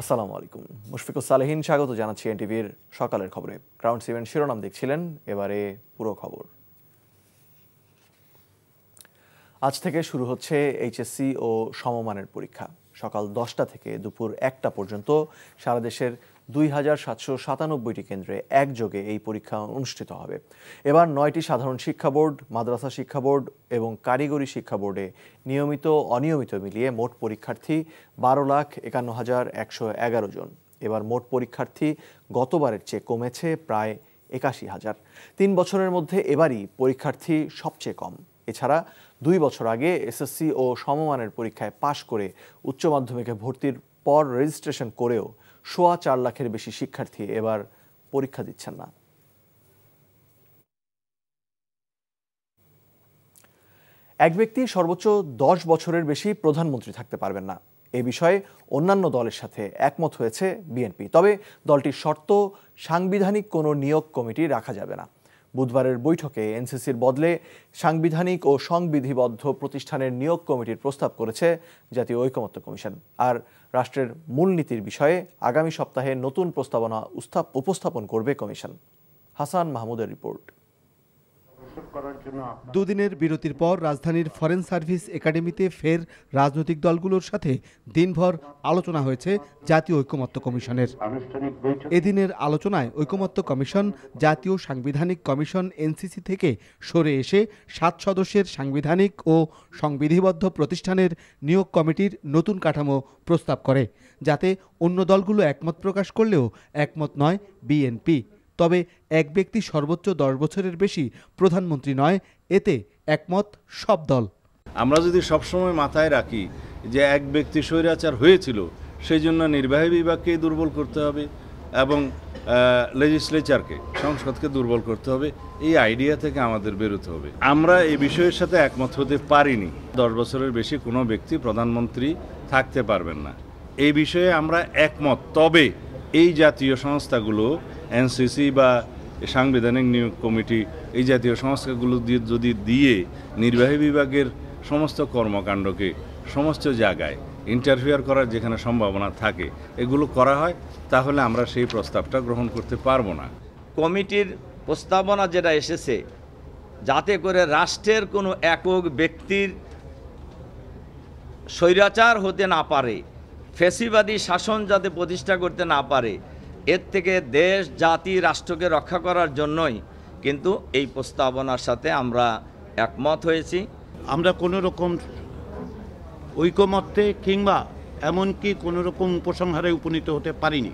আসসালামু আলাইকুম। মুশফিকুর সালেহীন স্বাগত জানাচ্ছি এনটিভির সকালের খবরে। গ্রাউন্ড সেভেন শিরোনাম দেখছিলেন, এবারে পুরো খবর। আজ থেকে শুরু হচ্ছে এইচএসসি ও সমমানের পরীক্ষা। সকাল 10টা থেকে দুপুর 1টা পর্যন্ত সারা দেশের 2797টি কেন্দ্রে একযোগে এই পরীক্ষা অনুষ্ঠিত হবে। এবার 9টি সাধারণ শিক্ষা বোর্ড, মাদ্রাসা শিক্ষা বোর্ড এবং কারিগরি শিক্ষা বোর্ডে নিয়মিত অনিয়মিত মিলিয়ে মোট পরীক্ষার্থী 12,51,111 জন। এবার মোট পরীক্ষার্থী গতবারের চেয়ে কমেছে প্রায় 81,000। 3 বছরের মধ্যে এবারই পরীক্ষার্থী সবচেয়ে কম। এছাড়া 2 বছর আগে এসএসসি ও সমমানের পরীক্ষায় পাশ করে উচ্চ মাধ্যমিকে ভর্তির পর রেজিস্ট্রেশন করেও 4.25 লাখের বেশি শিক্ষার্থী এবার পরীক্ষা দিচ্ছেন না। এক ব্যক্তি সর্বোচ্চ 10 বছরের বেশি প্রধানমন্ত্রী থাকতে পারবেন না, এ বিষয়ে অন্যান্য দলের সাথে একমত হয়েছে বিএনপি। তবে দলটির শর্ত, সাংবিধানিক কোনো নিয়োগ কমিটি রাখা যাবে না। বুধবারের বৈঠকে এনসিসির বদলে সাংবিধানিক ও সংবিধিবদ্ধ প্রতিষ্ঠানের নিয়োগ কমিটির প্রস্তাব করেছে জাতীয় ঐকমত্য কমিশন। আর রাষ্ট্রের মূলনীতির বিষয়ে আগামী সপ্তাহে নতুন প্রস্তাবনা উপস্থাপন করবে কমিশন। হাসান মাহমুদের রিপোর্ট। দুদিনের বিরতির পর রাজধানীর ফরেন সার্ভিস একাডেমিতে ফের রাজনৈতিক দলগুলোর সাথে দিনভর আলোচনা হয়েছে জাতীয় ঐকমত্য কমিশনের। এদিনের আলোচনায় ঐকমত্য কমিশন জাতীয় সাংবিধানিক কমিশন এনসিসি থেকে সরে এসে 7 সদস্যের সাংবিধানিক ও সংবিধিবদ্ধ প্রতিষ্ঠানের নিয়োগ কমিটির নতুন কাঠামো প্রস্তাব করে, যাতে অন্য দলগুলো একমত প্রকাশ করলেও একমত নয় বিএনপি। তবে এক ব্যক্তি সর্বোচ্চ 10 বছরের বেশি প্রধানমন্ত্রী নয়, এতে একমত সব দল। আমরা যদি সবসময় মাথায় রাখি যে এক ব্যক্তি স্বৈরাচার হয়েছিল, সেই জন্য নির্বাহী বিভাগকেই দুর্বল করতে হবে এবং লেজিসলেচারকে, সংসদকে দুর্বল করতে হবে, এই আইডিয়া থেকে আমাদের বেরোতে হবে। আমরা এই বিষয়ের সাথে একমত হতে পারিনি। 10 বছরের বেশি কোনো ব্যক্তি প্রধানমন্ত্রী থাকতে পারবেন না, এই বিষয়ে আমরা একমত। তবে এই জাতীয় সংস্থাগুলো, এনসিসি বা সাংবিধানিক নিয়োগ কমিটি, এই জাতীয় সংস্থাগুলো দিয়ে নির্বাহী বিভাগের সমস্ত কর্মকাণ্ডকে সমস্ত জায়গায় ইন্টারফেয়ার করার যেখানে সম্ভাবনা থাকে, এগুলো করা হয়, তাহলে আমরা সেই প্রস্তাবটা গ্রহণ করতে পারবো না। কমিটির প্রস্তাবনা যেটা এসেছে, যাতে করে রাষ্ট্রের কোনো একক ব্যক্তির স্বৈরাচার হতে না পারে, ফ্যাসিবাদী শাসন যাতে প্রতিষ্ঠা করতে না পারে, এর থেকে দেশ, জাতি, রাষ্ট্রকে রক্ষা করার জন্যই কিন্তু এই প্রস্তাবনার সাথে আমরা একমত হয়েছি। আমরা কোনো রকম ঐকমত্যে কিংবা এমনকি কোনো রকম উপসংহারে উপনীত হতে পারিনি।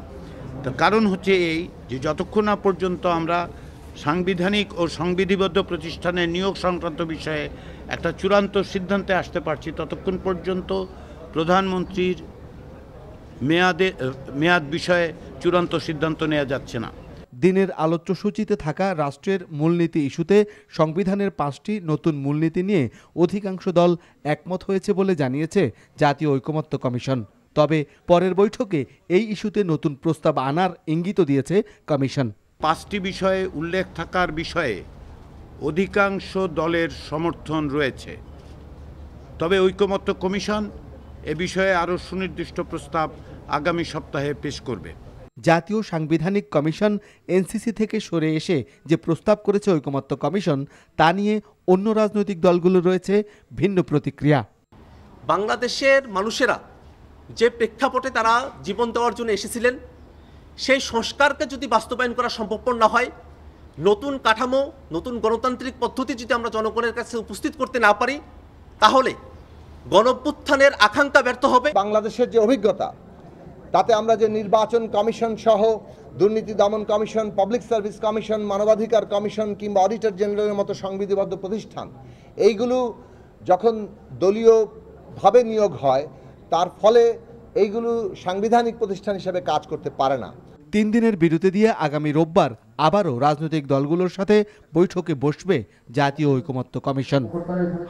তার কারণ হচ্ছে এই যে যতক্ষণ না পর্যন্ত আমরা সাংবিধানিক ও সংবিধিবদ্ধ প্রতিষ্ঠানের নিয়োগ সংক্রান্ত বিষয়ে একটা চূড়ান্ত সিদ্ধান্তে আসতে পারছি, ততক্ষণ পর্যন্ত প্রধানমন্ত্রীর মেয়াদ বিষয়ে চূড়ান্ত সিদ্ধান্ত নেওয়া যাচ্ছে না। দিনের আলোচ্যসূচিতে থাকা রাষ্ট্রের মূলনীতি ইস্যুতে সংবিধানের 5টি নতুন মূলনীতি নিয়ে অধিকাংশ দল একমত হয়েছে বলে জানিয়েছে জাতীয় ঐকমত্য কমিশন। তবে পরের বৈঠকে এই ইস্যুতে নতুন প্রস্তাব আনার ইঙ্গিত দিয়েছে কমিশন। 5টি বিষয়ে উল্লেখ থাকার বিষয়ে অধিকাংশ দলের সমর্থন রয়েছে, তবে ঐকমত্য কমিশন এ বিষয়ে আরও সুনির্দিষ্ট প্রস্তাব আগামী সপ্তাহে পেশ করবে। জাতীয় সাংবিধানিক কমিশন এনসিসি থেকে সরে এসে যে প্রস্তাব করেছে ঐকমত্য কমিশন, তা নিয়ে অন্য রাজনৈতিক দলগুলো রয়েছে ভিন্ন প্রতিক্রিয়া। বাংলাদেশের মানুষেরা যে প্রেক্ষাপটে তারা জীবন দেওয়ার জন্য এসেছিলেন, সেই সংস্কারকে যদি বাস্তবায়ন করা সম্ভবপর না হয়, নতুন কাঠামো, নতুন গণতান্ত্রিক পদ্ধতি যদি আমরা জনগণের কাছে উপস্থিত করতে না পারি, তাহলে গণঅভ্যুত্থানের আকাঙ্ক্ষা ব্যর্থ হবে। বাংলাদেশের যে অভিজ্ঞতা, তাতে আমরা যে নির্বাচন কমিশন সহ দুর্নীতি দমন কমিশন, পাবলিক সার্ভিস কমিশন, মানবাধিকার কমিশন কিংবা অডিটর জেনারেলের মতো সংবিধিবদ্ধ প্রতিষ্ঠান, এইগুলো যখন দলীয়ভাবে নিয়োগ হয়, তার ফলে এইগুলো সাংবিধানিক প্রতিষ্ঠান হিসেবে কাজ করতে পারে না। 3 দিনের বিরতি দিয়ে আগামী রোববার আবারও রাজনৈতিক দলগুলোর সাথে বৈঠকে বসবে জাতীয় ঐকমত্য কমিশন।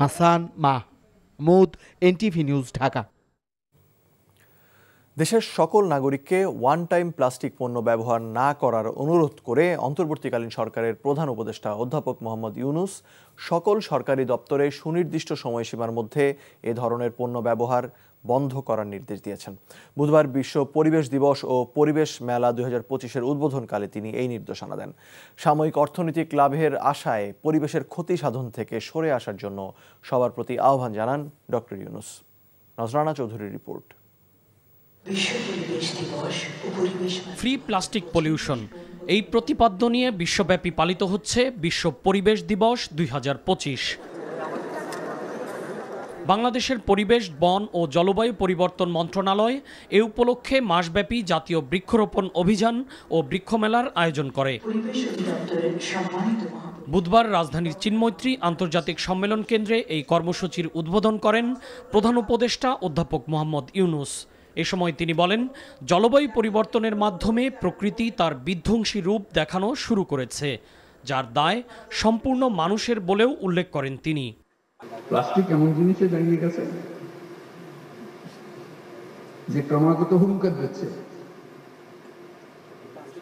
Hasan Mahmud, NTV news, Dhaka. দেশের সকল নাগরিককে ওয়ান টাইম প্লাস্টিক পণ্য ব্যবহার না করার অনুরোধ করে অন্তর্বর্তীকালীন সরকারের প্রধান উপদেষ্টা অধ্যাপক মোহাম্মদ ইউনূস সকল সরকারি দপ্তরে সুনির্দিষ্ট সময়সীমার মধ্যে এ ধরনের পণ্য ব্যবহার বন্ধ করার নির্দেশ দিয়েছেন। বুধবার বিশ্ব পরিবেশ দিবস ও পরিবেশ মেলা 2025-এর উদ্বোধনকালে তিনি এই নির্দেশনা দেন। সাময়িক অর্থনৈতিক লাভের আশায় পরিবেশের ক্ষতি সাধন থেকে সরে আসার জন্য সবার প্রতি আহ্বান জানান ডক্টর ইউনূস। নজরানা চৌধুরীর রিপোর্ট। ফ্রি প্লাস্টিক পলিউশন, এই প্রতিপাদ্য নিয়ে বিশ্বব্যাপী পালিত হচ্ছে বিশ্ব পরিবেশ দিবস 2025। বাংলাদেশের পরিবেশ, বন ও জলবায়ু পরিবর্তন মন্ত্রণালয় এ উপলক্ষে মাসব্যাপী জাতীয় বৃক্ষরোপণ অভিযান ও বৃক্ষমেলার আয়োজন করে। বুধবার রাজধানীর চিন্মৈত্রী আন্তর্জাতিক সম্মেলন কেন্দ্রে এই কর্মসূচির উদ্বোধন করেন প্রধান উপদেষ্টা অধ্যাপক মোহাম্মদ ইউনূস। এ সময় তিনি বলেন, জলবায়ু পরিবর্তনের মাধ্যমে প্রকৃতি তার বিধ্বংসী রূপ দেখানো শুরু করেছে, যার দায় সম্পূর্ণ মানুষের বলেও উল্লেখ করেন তিনি। প্লাস্টিক এমন জিনিসে দাঁড়িয়ে গেছে যে ক্রমাগত হুঙ্কার দিচ্ছে,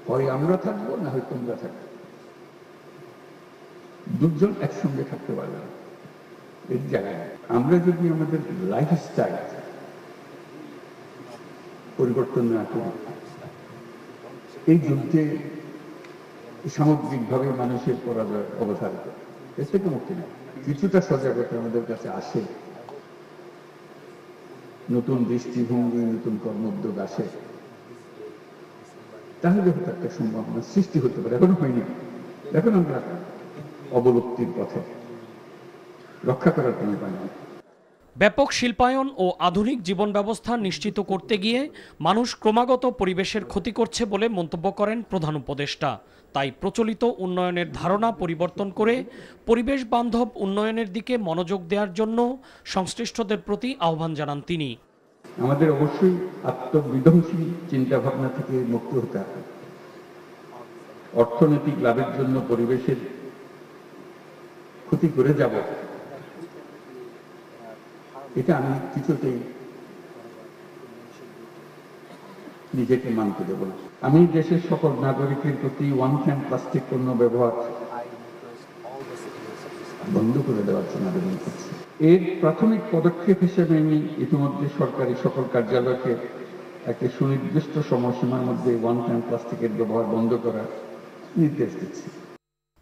হয় আমরা থাকবো না হয় তোমরা থাকবে, দুজন একসঙ্গে থাকতে পারবে না। এর জায়গায় আমরা যদি আমাদের লাইফস্টাইল পরিবর্তন না করি, এই যুদ্ধে সামগ্রিকভাবে মানুষের পরাজয় অবধারিত, এর থেকে মুক্তি নেই। কিছুটা সজাগতা আমাদের কাছে আসে, নতুন দৃষ্টিভঙ্গি, নতুন কর্মোদ্যোগ আসে, তাহলে হয়তো একটা সম্ভাবনা সৃষ্টি হতে পারে। এখনো হয়নি, এখন আমরা অবলুপ্তির পথে, রক্ষা করার কোনো উপায় নেই। ব্যাপক শিল্পায়ন ও আধুনিক জীবন ব্যবস্থা নিশ্চিত করতে গিয়ে মানুষ ক্রমাগত পরিবেশের ক্ষতি করছে বলে মন্তব্য করেন প্রধান উপদেষ্টা। তাই প্রচলিত উন্নয়নের ধারণা পরিবর্তন করে পরিবেশ বান্ধব উন্নয়নের দিকে মনোযোগ দেওয়ার জন্য সংশ্লিষ্টদের প্রতি আহ্বান জানান তিনি। আমাদের অবশ্যই আত্মবিধ্বংসী চিন্তা ভাবনা থেকে মুক্ত হতে হবে। অর্থনৈতিক লাভের জন্য পরিবেশের ক্ষতি করে যাব, এটা আমি কিছুতেই নিজেকে মানতে দেব না। আমি দেশের সকল নাগরিকের প্রতি ওয়ান টাইম প্লাস্টিক পণ্য ব্যবহার বন্ধ করে দেওয়ার জন্য আবেদন করছি। এর প্রাথমিক পদক্ষেপ হিসেবে আমি ইতিমধ্যে সরকারি সকল কার্যালয়কে একটি সুনির্দিষ্ট সময়সীমার মধ্যে ওয়ান টাইম প্লাস্টিকের ব্যবহার বন্ধ করার নির্দেশ দিচ্ছি।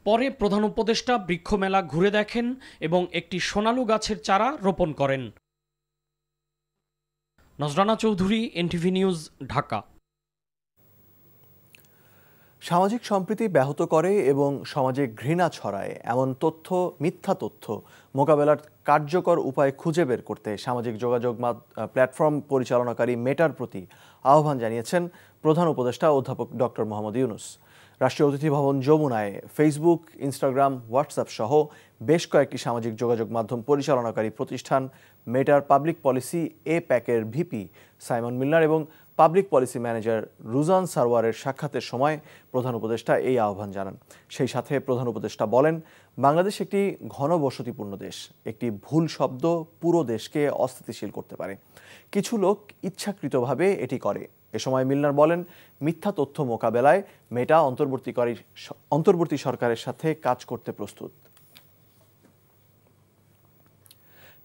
পরে প্রধান উপদেষ্টা বৃক্ষমেলা ঘুরে দেখেন এবং একটি সোনালু গাছের চারা রোপণ করেন। নজরানা চৌধুরী, এনটিভি নিউজ, ঢাকা। সামাজিক সম্প্রীতি ব্যাহত করে এবং সমাজে ঘৃণা ছড়ায় এমন তথ্য, মিথ্যা তথ্য মোকাবেলার কার্যকর উপায় খুঁজে বের করতে সামাজিক যোগাযোগ প্ল্যাটফর্ম পরিচালনাকারী মেটার প্রতি আহ্বান জানিয়েছেন প্রধান উপদেষ্টা অধ্যাপক ডক্টর মোহাম্মদ ইউনূস। রাষ্ট্রীয় অতিথি ভবন যমুনায় ফেসবুক, ইনস্টাগ্রাম, হোয়াটসঅ্যাপ সহ বেশ কয়েকটি সামাজিক যোগাযোগ মাধ্যম পরিচালনাকারী প্রতিষ্ঠান মেটার public policy প্যাকের VP Simon Milner এবং পাবলিক পলিসি ম্যানেজার রুজান সারওয়ারের সাক্ষাতের সময় প্রধান উপদেষ্টা এই আহ্বান জানান। সেই সাথে প্রধান উপদেষ্টা বলেন, বাংলাদেশ একটি ঘনবসতিপূর্ণ দেশ। একটি ভুল শব্দ পুরো দেশকে অস্থিতিশীল করতে পারে। কিছু লোক ইচ্ছাকৃতভাবে এটি করে। এ সময় মিলনার বলেন, মিথ্যা তথ্য মোকাবেলায় মেটা অন্তর্বর্তী সরকারের সাথে কাজ করতে প্রস্তুত।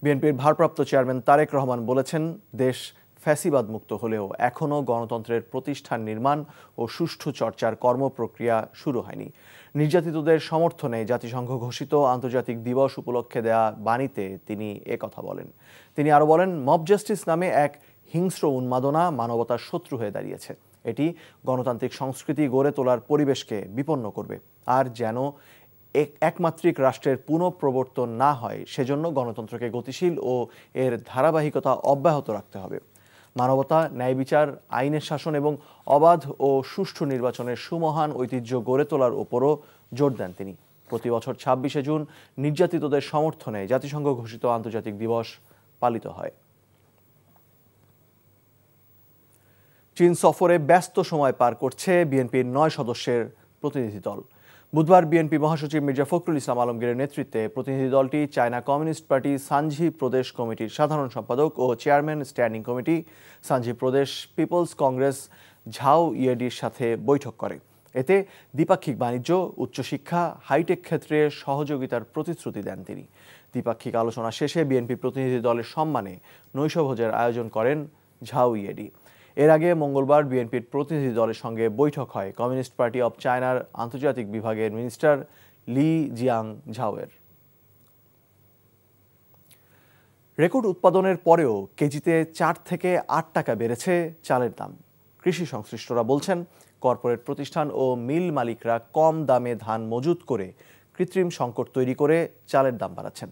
বিএনপির ভারপ্রাপ্ত চেয়ারম্যান তারেক রহমান বলেছেন, দেশ ফ্যাসিবাদ মুক্ত হলেও এখনও গণতন্ত্রের প্রতিষ্ঠান নির্মাণ ও সুষ্ঠু চর্চার কর্মপ্রক্রিয়া শুরু হয়নি। নির্যাতিতদের সমর্থনে জাতিসংঘ ঘোষিত আন্তর্জাতিক দিবস উপলক্ষে দেয়া বাণীতে তিনি একথা বলেন। তিনি আরও বলেন, মব জাস্টিস নামে এক হিংস্র উন্মাদনা মানবতার শত্রু হয়ে দাঁড়িয়েছে। এটি গণতান্ত্রিক সংস্কৃতি গড়ে তোলার পরিবেশকে বিপন্ন করবে। আর যেন একমাত্রিক রাষ্ট্রের পুনঃপ্রবর্তন না হয়, সেজন্য গণতন্ত্রকে গতিশীল ও এর ধারাবাহিকতা অব্যাহত রাখতে হবে। মানবতা, ন্যায় বিচার, আইনের শাসন এবং অবাধ ও সুষ্ঠু নির্বাচনের সুমহান ঐতিহ্য গড়ে তোলার ওপরও জোর দেন তিনি। প্রতি বছর 26শে জুন নির্যাতিতদের সমর্থনে জাতিসংঘ ঘোষিত আন্তর্জাতিক দিবস পালিত হয়। চীন সফরে ব্যস্ত সময় পার করছে বিএনপির 9 সদস্যের প্রতিনিধি দল। বুধবার বিএনপি মহাসচিব মির্জা ফখরুল ইসলাম আলমগীরের নেতৃত্বে প্রতিনিধি দলটি চায়না কমিউনিস্ট পার্টি সানঝি প্রদেশ কমিটির সাধারণ সম্পাদক ও চেয়ারম্যান স্ট্যান্ডিং কমিটি সানঝি প্রদেশ পিপলস কংগ্রেস ঝাও ইয়েডির সাথে বৈঠক করে। এতে দ্বিপাক্ষিক বাণিজ্য, উচ্চশিক্ষা, হাইটেক ক্ষেত্রে সহযোগিতার প্রতিশ্রুতি দেন তিনি। দ্বিপাক্ষিক আলোচনা শেষে বিএনপি প্রতিনিধি দলের সম্মানে নৈশভোজের আয়োজন করেন ঝাও ইয়েডি। এর আগে মঙ্গলবার বিএনপির প্রতিনিধি দলের সঙ্গে বৈঠক হয় কমিউনিস্ট পার্টি অব চায়নার আন্তর্জাতিক বিভাগের মিনিস্টার লি জিয়াং ঝাওয়ের। রেকর্ড উৎপাদনের পরেও কেজিতে 4 থেকে 8 টাকা বেড়েছে চালের দাম। কৃষি সংশ্লিষ্টরা বলছেন, কর্পোরেট প্রতিষ্ঠান ও মিল মালিকরা কম দামে ধান মজুত করে কৃত্রিম সংকট তৈরি করে চালের দাম বাড়াচ্ছেন।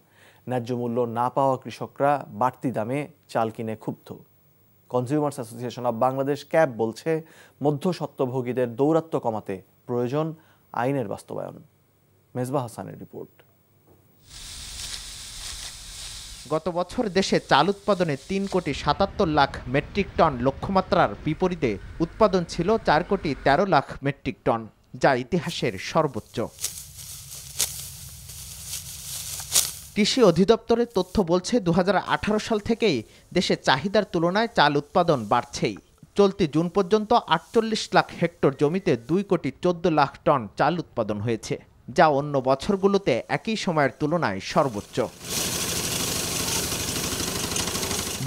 ন্যায্য মূল্য না পাওয়া কৃষকরা বাড়তি দামে চাল কিনে ক্ষুব্ধ। Consumers association of Bangladesh cab বলছে, মধ্যস্বত্বভোগীদের দৌরাত্ম্য কমাতে প্রয়োজন আইনের বাস্তবায়ন। মেজবাহ হাসানের রিপোর্ট। গত বছর দেশে চাল উৎপাদনে 3,77,00,000 মেট্রিক টন লক্ষ্যমাত্রার বিপরীতে উৎপাদন ছিল 4,13,00,000 মেট্রিক টন, যা ইতিহাসের সর্বোচ্চ। কৃষি অধিদপ্তরের তথ্য বলছে 2018 সাল থেকেই দেশে চাহিদার তুলনায় চাল উৎপাদন বাড়ছেই। চলতি জুন পর্যন্ত 48 লাখ হেক্টর জমিতে 2,14,00,000 টন চাল উৎপাদন হয়েছে, যা অন্য বছরগুলোতে একই সময়ের তুলনায় সর্বোচ্চ।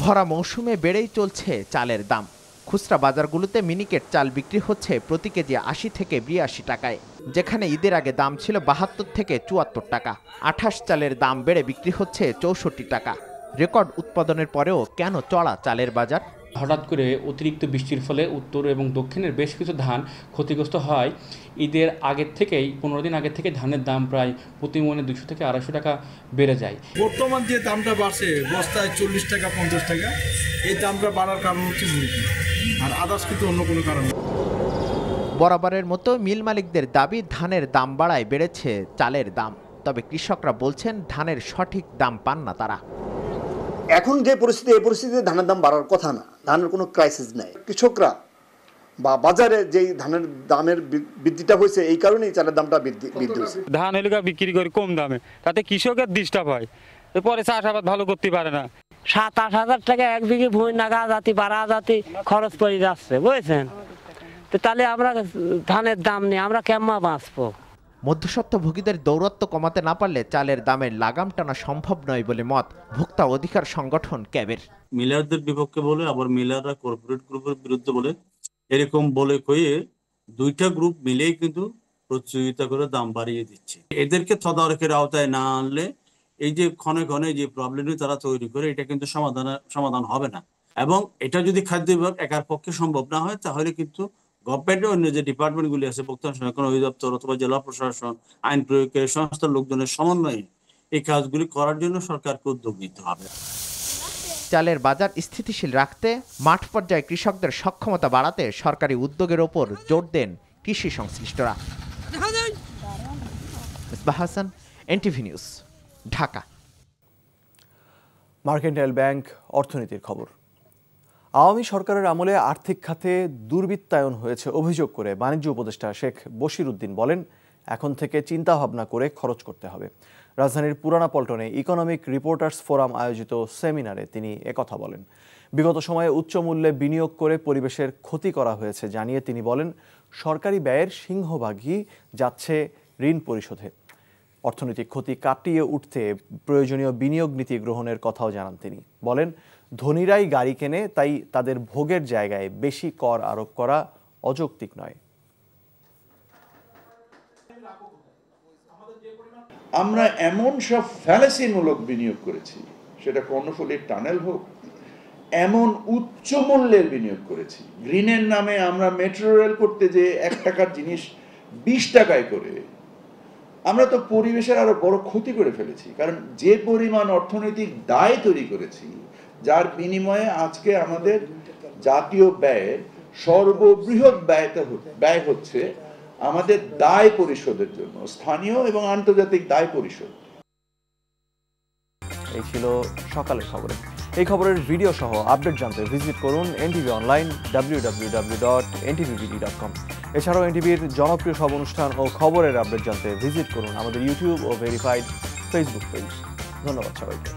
ভরা মৌসুমে বেড়েই চলছে চালের দাম। খুচরা বাজারগুলোতে মিনিকেট চাল বিক্রি হচ্ছে প্রতি কেজি 80 থেকে 82 টাকায়, যেখানে ঈদের আগে দাম ছিল 72 থেকে 74 টাকা। 28 চালের দাম বেড়ে বিক্রি হচ্ছে 64 টাকা। রেকর্ড উৎপাদনের পরেও কেন চড়া চালের বাজার? হঠাৎ করে অতিরিক্ত বৃষ্টির ফলে উত্তর এবং দক্ষিণের বেশ কিছু ধান ক্ষতিগ্রস্ত হয়। ঈদের আগের থেকেই 15 দিন আগে থেকে ধানের দাম প্রায় প্রতি মণে 200 থেকে 250 টাকা বেড়ে যায়। বর্তমান যে দামটা বাড়ছে বস্তায় 40 টাকা 50 টাকা, এই দামটা বাড়ার কারণ হচ্ছে মুরগি, আর আদার্স কিন্তু অন্য কোনো কারণ। বরাবরের মতো মিল মালিকদের দাবি, ধানের দাম বাড়ায় বেড়েছে চালের দাম। তবে কৃষকরা বলছেন, ধানের সঠিক দাম পান না তারা। এখন যে পরিস্থিতি, এই পরিস্থিতিতে ধানের দাম বাড়ার কথা না, ধানের কোনো ক্রাইসিস নেই। কৃষকরা বা বাজারে যেই ধানের দামের বৃদ্ধিটা হয়েছে, এই কারণেই চালের দামটা বৃদ্ধি হয়েছে। ধান এলাকা বিক্রি করে কম দামে, তাতে কৃষকের ডিস্টার্ব হয়, এরপরে চাষাবাদ ভালো করতে পারে না। 7-8 হাজার টাকা এক বিঘে ভূমি নাগা জাতি 12 জাতি খরচ পড়ে যাচ্ছে, বুঝেছেন? তো তাহলে আমরা ধানের দাম নিয়ে আমরা কেমন বাঁচবো? মধ্যস্বত্বভোগীদের দৌরাত্ম্য কমাতে না পারলে চালের দামের লাগাম টানা সম্ভব নয় বলে মত ভোক্তা অধিকার সংগঠন ক্যাবের। মিলারদের বিপক্ষে বলে, আবার মিলাররা কর্পোরেট গ্রুপের বিরুদ্ধে বলে, এরকম বলে কয়ে দুইটা গ্রুপ মিলেই কিন্তু প্রতিযোগিতা করে দাম বাড়িয়ে দিচ্ছে। এদেরকে তদারকির আওতায় না আনলে এই যে ক্ষণে ক্ষণে যে প্রবলেমটি তারা তৈরি করে, এটা কিন্তু সমাধান হবে না। এবং এটা যদি খাদ্য বিভাগ একার পক্ষে সম্ভব না হয়, তাহলে কিন্তু গভর্নমেন্টের অন্য যে ডিপার্টমেন্টগুলি আছে, ভোক্তা সংরক্ষণ অধিদপ্তর অথবা জেলা প্রশাসন, আইন প্রয়োগকারী সংস্থার লোকজনের সমন্বয়ে এই কাজগুলি করার জন্য সরকারকে উদ্যোগ নিতে হবে। চালের বাজার স্থিতিশীল রাখতে মাঠ পর্যায়ে কৃষকদের সক্ষমতা বাড়াতে সরকারি উদ্যোগের ওপর জোর দেন কৃষি সংশ্লিষ্টরা। Mezbah Hasan, NTV news, Dhaka. Mercantile bank অর্থনীতির খবর। আওয়ামী সরকারের আমলে আর্থিক খাতে দুর্বৃত্তায়ন হয়েছে অভিযোগ করে বাণিজ্য উপদেষ্টা শেখ বশির উদ্দিন বলেন, এখন থেকে চিন্তা ভাবনা করে খরচ করতে হবে। রাজধানীর পুরানা পল্টনে ইকোনমিক রিপোর্টার্স ফোরাম আয়োজিত সেমিনারে তিনি একথা বলেন। বিগত সময়ে উচ্চ মূল্যে বিনিয়োগ করে পরিবেশের ক্ষতি করা হয়েছে জানিয়ে তিনি বলেন, সরকারি ব্যয়ের সিংহভাগই যাচ্ছে ঋণ পরিশোধে। অর্থনৈতিক ক্ষতি কাটিয়ে উঠতে প্রয়োজনীয় বিনিয়োগ নীতি গ্রহণের কথাও জানান তিনি। বলেন, ধনীরাই গাড়ি কেনে, তাই তাদের ভোগের জায়গায় বেশি কর আরোপ করা অযৌক্তিক নয়। আমরা এমন সব ফ্যালাসিমূলক বিনিয়োগ করেছি, সেটা কর্ণফুলীর টানেল হোক, এমন উচ্চ মূল্যের বিনিয়োগ করেছি। গ্রিনের নামে আমরা মেট্রো রেল করতে যে 1 টাকার জিনিস 20 টাকায় করে আমরা তো পরিবেশের আরো বড় ক্ষতি করে ফেলেছি। কারণ যে পরিমাণ অর্থনৈতিক দায় তৈরি করেছি, যার বিনিময়ে আজকে আমাদের জাতীয় ব্যয়ের সর্ববৃহৎ ব্যয় হচ্ছে আমাদের দায় পরিশোধের জন্য, স্থানীয় এবং আন্তর্জাতিক দায় পরিশোধ। এই ছিল সকালের খবরে। এই খবরের ভিডিও সহ আপডেট জানতে ভিজিট করুন এনটিভি অনলাইন www.ntvbd.com। এছাড়াও এনটিভির জনপ্রিয় সব অনুষ্ঠান ও খবরের আপডেট জানতে ভিজিট করুন আমাদের ইউটিউব ও ভেরিফাইড ফেসবুক পেজ। ধন্যবাদ সবাইকে।